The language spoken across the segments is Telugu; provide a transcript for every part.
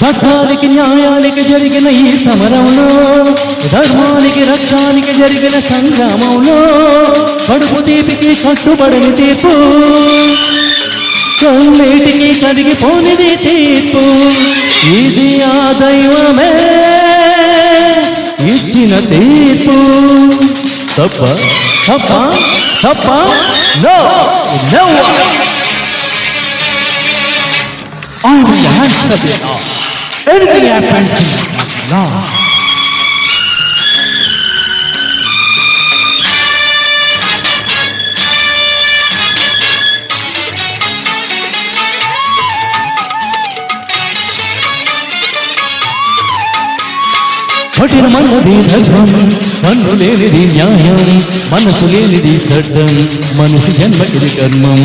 చట్టానికి న్యాయానికి జరిగిన ఈ సమరంలో, ధర్మానికి రక్షానికి జరిగిన సంగ్రామంలో, కడుపు తీపికి కట్టుబడిన తీర్పు, కన్నీటికి కరిగిపోనిది తీర్పు. ఇది ఆ దైవమే ఇచ్చిన తీర్పు. తప్ప తప్ప తప్ప no never. I will answer this. Anything happens in law. కఠినమన్నది ధర్మం, కన్ను లేనిది న్యాయం, మనసు లేనిది చట్టం, మనిషి జన్మకిది కర్మం.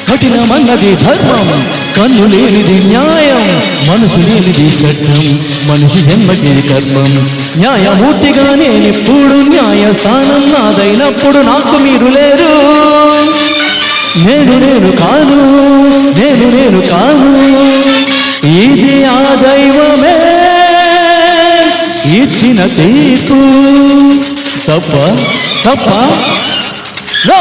కఠినమన్నది ధర్మం, కన్ను లేనిది న్యాయం, మనసు లేనిది చట్టం, మనిషి జన్మకిది కర్మం. న్యాయమూర్తిగా నేనిప్పుడు న్యాయస్థానం నాదైనప్పుడు నాకు మీరు లేరు. నేను కాను, నేను కాను. ఇది ఆ దైవమే ఇచ్చిన తీర్పు. తప్ప తప్ప నో.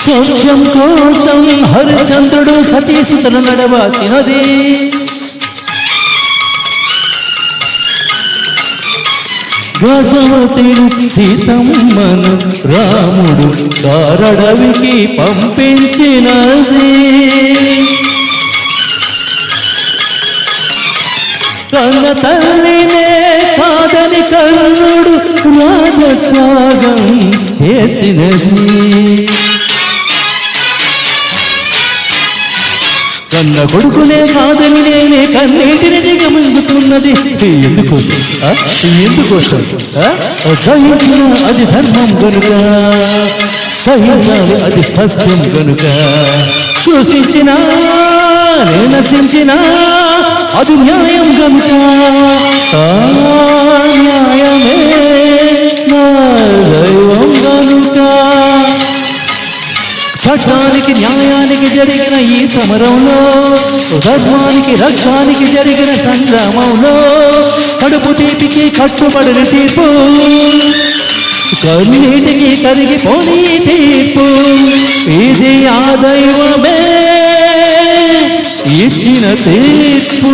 సత్యం కోసం హరిచంద్రుడు సతీసుతను నడవాసినది. గజవతిని సీతమ్మను రాముడు కారడవికి పంపించినది. కన్న తల్లినే కాదని కర్ణుడు రాజత్యాగం చేసినది. కన్న కొడుకునే కాదని నేనే కన్నీటిని దిగమింగుతున్నది. ఎందుకోసం ఎందుకోసం? సహించిన అది ధర్మం గనుక, సహించాలి అది సత్యం గనుక. సూచించినా నశించినా అది న్యాయం గనుక. న్యాయమే నా దైవం గనుక. చట్టానికి న్యాయానికి జరిగిన ఈ సమరంలో, ధర్మానికి రక్షానికి జరిగిన సంగ్రామంలో, కడుపు తీపికి కట్టుబడిన తీర్పు, కన్నీటికి కరిగిపోని తీర్పు. ఇది ఆ దైవమే ఇచ్చిన తీర్పు.